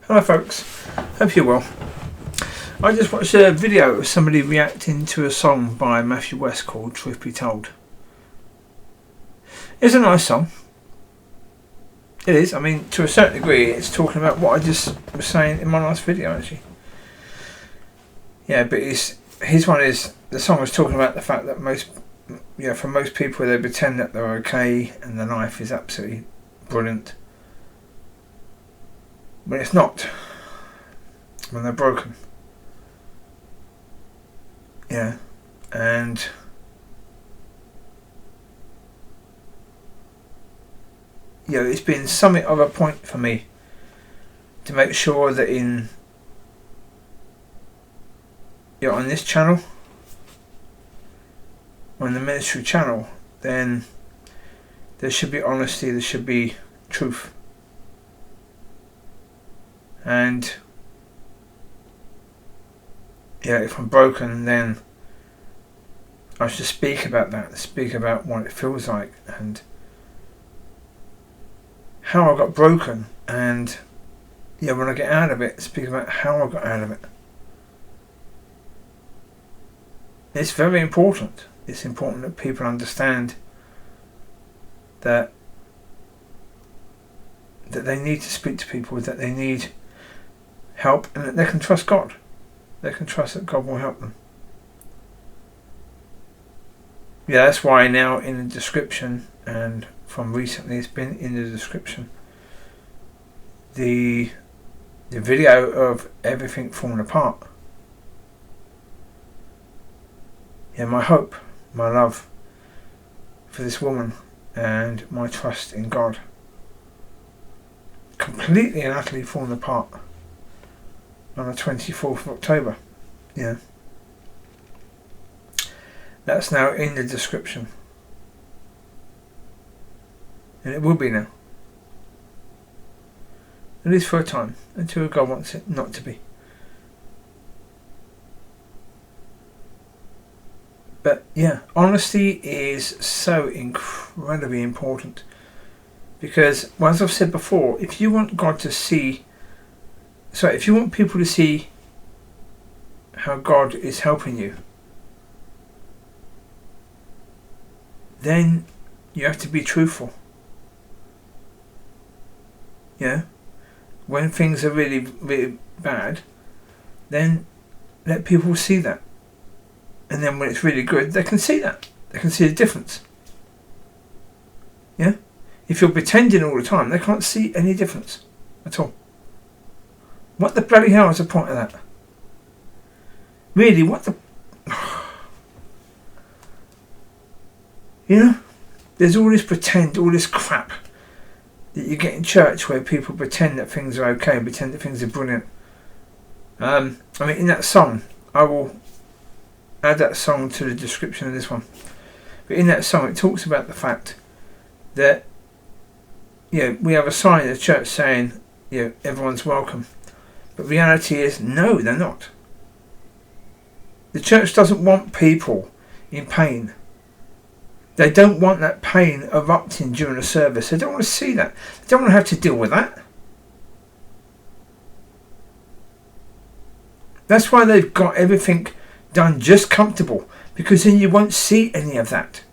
Hello folks, hope you're well. I just watched a video of somebody reacting to a song by Matthew West called Truth Be Told. It's a nice song. It is, I mean, to a certain degree it's talking about what I just was saying in my last video actually. Yeah, but his one is, the song was talking about the fact that for most people they pretend that they're okay and their life is absolutely brilliant. But it's not, when they're broken. Yeah, and it's been something of a point for me to make sure that on this channel, on the ministry channel, then there should be honesty, there should be truth. And if I'm broken, then I should speak about that, speak about what it feels like and how I got broken, and when I get out of it, speak about how I got out of it. It's very important. It's important that people understand that they need to speak to people, that they need help, and that they can trust God. They can trust that God will help them. Yeah, that's why now in the description, and from recently it's been in the description, the video of everything falling apart. My hope, my love for this woman, and my trust in God completely and utterly falling apart on the 24th of October. That's now in the description, and it will be now, at least for a time, until God wants it not to be. But honesty is so incredibly important, because, as I've said before, if you want people to see how God is helping you, then you have to be truthful. When things are really, really bad, then let people see that. And then when it's really good, they can see that. They can see the difference. If you're pretending all the time, they can't see any difference at all. What the bloody hell is the point of that? Really, what the... There's all this pretend, all this crap that you get in church where people pretend that things are okay, pretend that things are brilliant. In that song, I will add that song to the description of this one. But in that song, it talks about the fact that we have a sign in the church saying everyone's welcome, but reality is no, they're not. The church doesn't want people in pain. They don't want that pain erupting during a service. They don't want to see that. They don't want to have to deal with that. That's why they've got everything done just comfortable, because then you won't see any of that.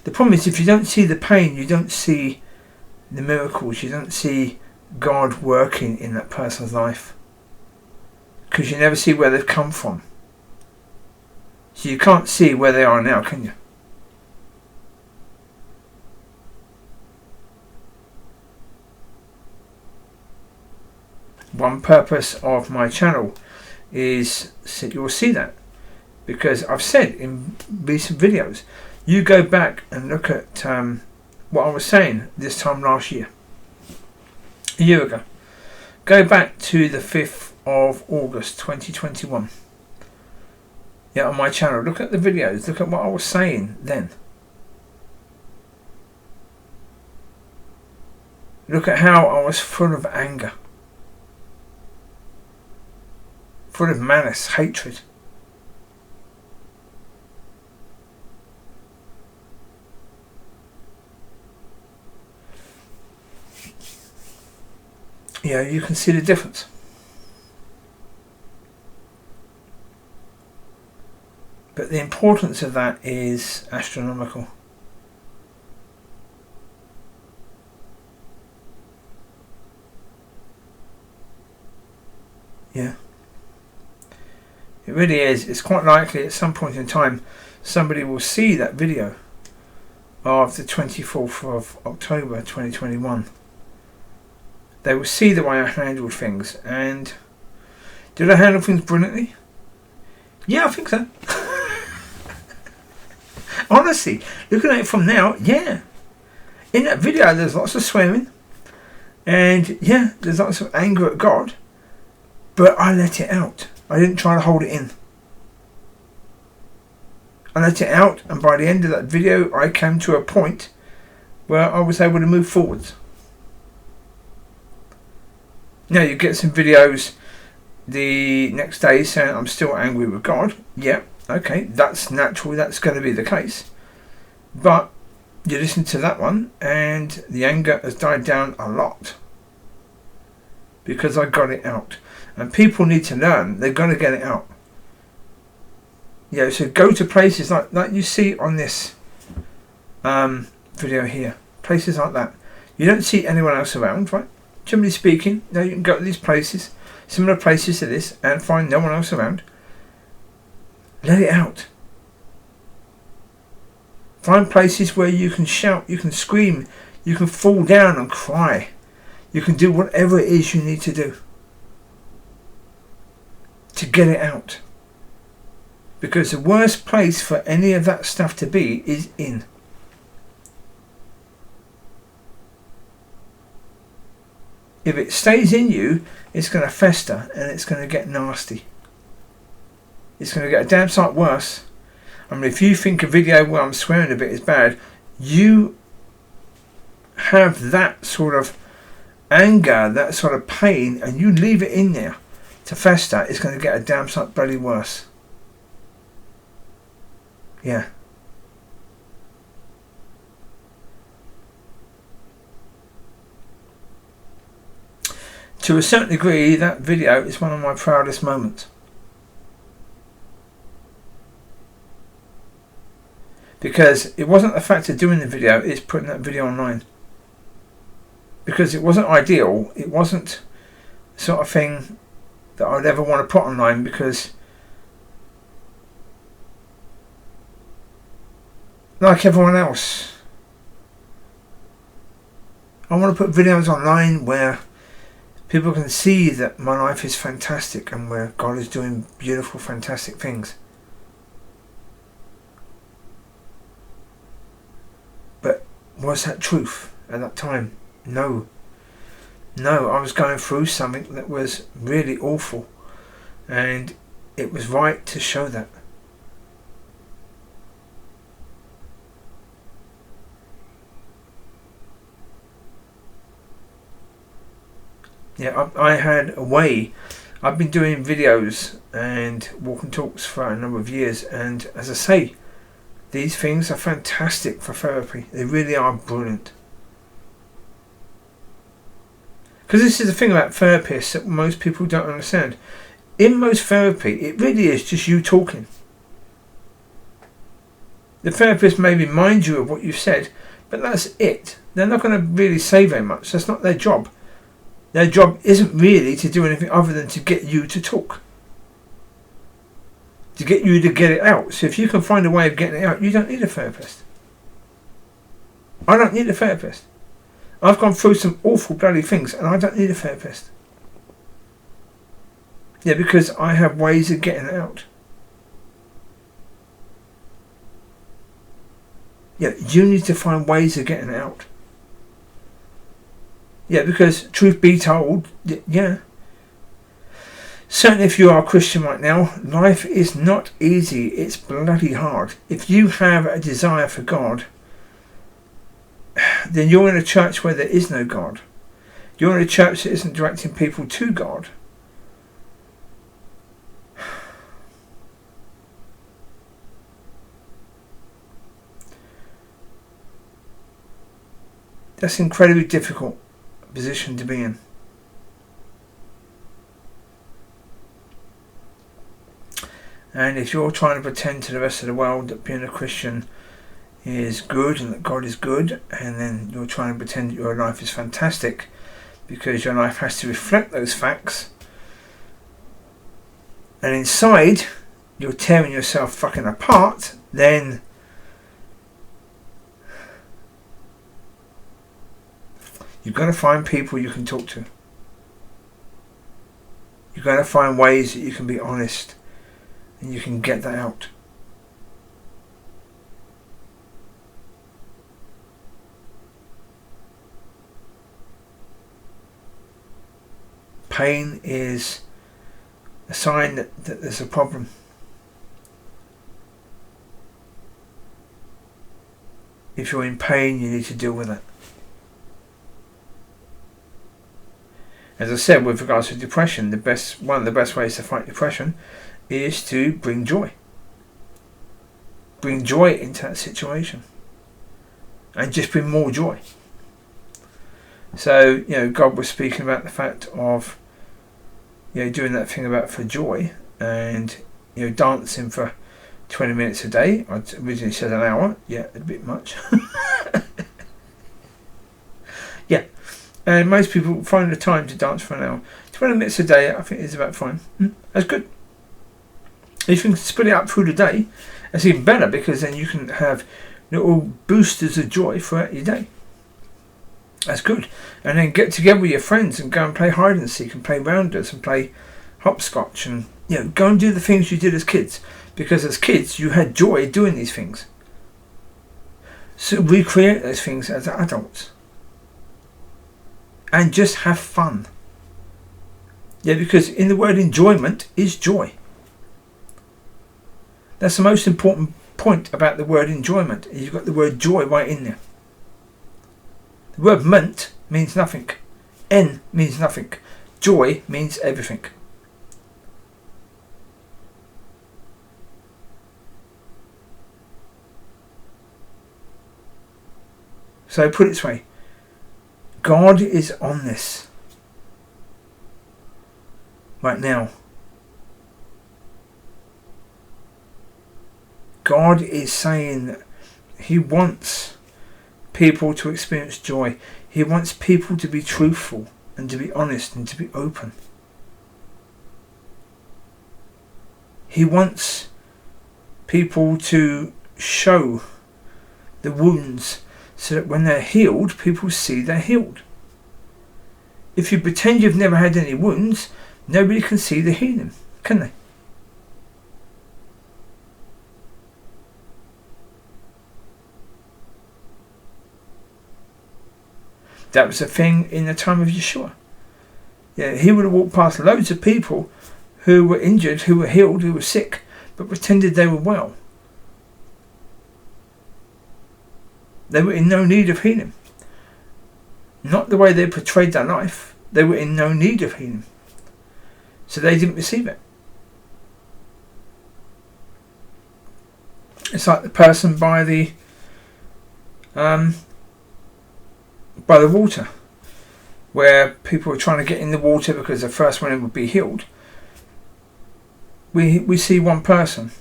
The problem is, if you don't see the pain, you don't see the miracles, you don't see God working in that person's life, because you never see where they've come from. So you can't see where they are now, can you? One purpose of my channel is that you'll see that, because I've said in recent videos, you go back and look at what I was saying this time last year, a year ago. Go back to the 5th of August 2021. On my channel, look at the videos, look at what I was saying then. Look at how I was full of anger, full of malice, hatred. you can see the difference. But the importance of that is astronomical. Yeah. It really is. It's quite likely at some point in time somebody will see that video of the 24th of October 2021. They will see the way I handled things. And did I handle things brilliantly? Yeah, I think so. Honestly, looking at it from now, yeah. In that video there's lots of swearing. And yeah, there's lots of anger at God. But I let it out. I didn't try to hold it in. I let it out, and by the end of that video I came to a point where I was able to move forwards. Now you get some videos the next day saying I'm still angry with God. Yeah, okay, that's natural, that's going to be the case. But you listen to that one and the anger has died down a lot. Because I got it out. And people need to learn, they're going to get it out. So go to places like you see on this video here. Places like that. You don't see anyone else around, right? Generally speaking, now you can go to these places, similar places to this, and find no one else around. Let it out. Find places where you can shout, you can scream, you can fall down and cry. You can do whatever it is you need to do to get it out. Because the worst place for any of that stuff to be is in. If it stays in you, it's going to fester and it's going to get nasty. It's going to get a damn sight worse. I mean, if you think a video where I'm swearing a bit is bad, you have that sort of anger, that sort of pain, and you leave it in there to fester, it's going to get a damn sight bloody worse. Yeah. To a certain degree, that video is one of my proudest moments. Because it wasn't the fact of doing the video, it's putting that video online. Because it wasn't ideal, it wasn't the sort of thing that I'd ever want to put online, because like everyone else, I want to put videos online where people can see that my life is fantastic and where God is doing beautiful, fantastic things. But was that truth at that time? No. No, I was going through something that was really awful, and it was right to show that. Yeah, I had a way. I've been doing videos and walking talks for a number of years, and as I say, these things are fantastic for therapy. They really are brilliant. Because this is the thing about therapists that most people don't understand. In most therapy, it really is just you talking. The therapist may remind you of what you've said, but that's it. They're not going to really say very much. That's not their job. Their job isn't really to do anything other than to get you to talk. To get you to get it out. So if you can find a way of getting it out, you don't need a therapist. I don't need a therapist. I've gone through some awful bloody things and I don't need a therapist. Yeah, because I have ways of getting it out. Yeah, you need to find ways of getting it out. Yeah, because truth be told, yeah. Certainly if you are a Christian right now, life is not easy. It's bloody hard. If you have a desire for God, then you're in a church where there is no God. You're in a church that isn't directing people to God. That's an incredibly difficult position to be in. And if you're trying to pretend to the rest of the world that being a Christian is good and that God is good, and then you're trying to pretend that your life is fantastic because your life has to reflect those facts, and inside you're tearing yourself fucking apart, then you're going to find people you can talk to. You're going to find ways that you can be honest and you can get that out. Pain is a sign that there's a problem. If you're in pain, you need to deal with it. As I said, with regards to depression, one of the best ways to fight depression is to bring joy. Bring joy into that situation. And just bring more joy. So, God was speaking about the fact of, doing that thing about for joy and, dancing for 20 minutes a day. I originally said an hour. Yeah, a bit much. Yeah. And most people find the time to dance for an hour. 20 minutes a day, I think, is about fine. That's good. If you can split it up through the day, that's even better, because then you can have little boosters of joy throughout your day. That's good. And then get together with your friends and go and play hide and seek and play rounders and play hopscotch and go and do the things you did as kids, because as kids you had joy doing these things. So recreate those things as adults and just have fun. Because in the word enjoyment is joy. That's the most important point about the word enjoyment. You've got the word joy right in there. The word meant means nothing. En means nothing. Joy means everything. So put it this way. God is on this right now. God is saying that He wants people to experience joy. He wants people to be truthful and to be honest and to be open. He wants people to show the wounds so that when they're healed, people see they're healed. If you pretend you've never had any wounds, nobody can see the healing, can they? That was a thing in the time of Yeshua. He would have walked past loads of people who were injured, who were healed, who were sick, but pretended they were well. They were in no need of healing. Not the way they portrayed their life. They were in no need of healing. So they didn't receive it. It's like the person by the water, where people were trying to get in the water because the first one would be healed. We see one person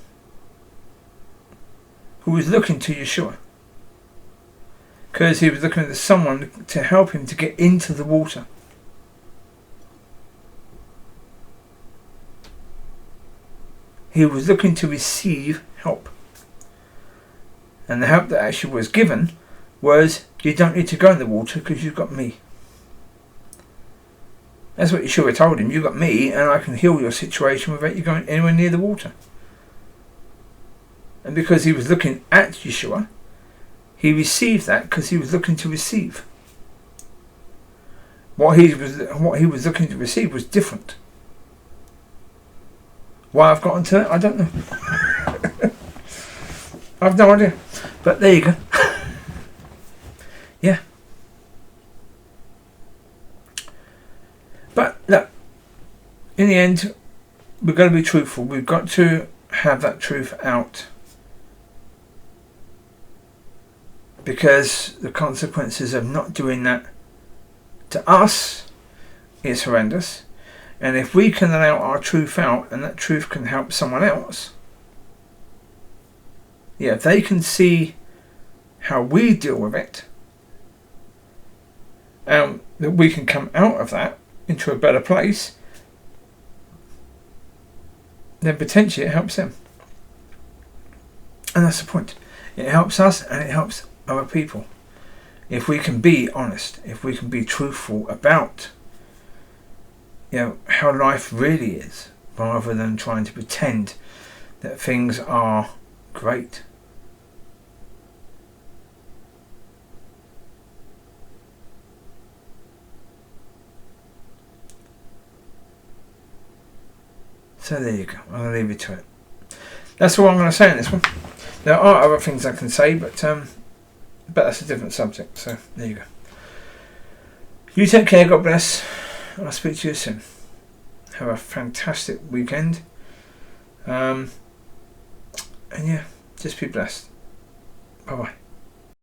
who was looking to Yeshua, because he was looking at someone to help him to get into the water. He was looking to receive help. And the help that actually was given was, you don't need to go in the water because you've got me. That's what Yeshua told him. You've got me and I can heal your situation without you going anywhere near the water. And because he was looking at Yeshua, he received that because he was looking to receive. What he was looking to receive was different. Why I've gotten to it, I don't know. I've no idea. But there you go. Yeah. But look, in the end, we've got to be truthful. We've got to have that truth out. Because the consequences of not doing that to us is horrendous. And if we can allow our truth out and that truth can help someone else, if they can see how we deal with it, that we can come out of that into a better place, then potentially it helps them. And that's the point. It helps us and it helps other people. If we can be honest, if we can be truthful about how life really is, rather than trying to pretend that things are great. So there you go. I'm going to leave you to it. That's all I'm going to say on this one. There are other things I can say, but that's a different subject. So there you go. You take care. God bless. I'll speak to you soon. Have a fantastic weekend. And just be blessed. Bye bye.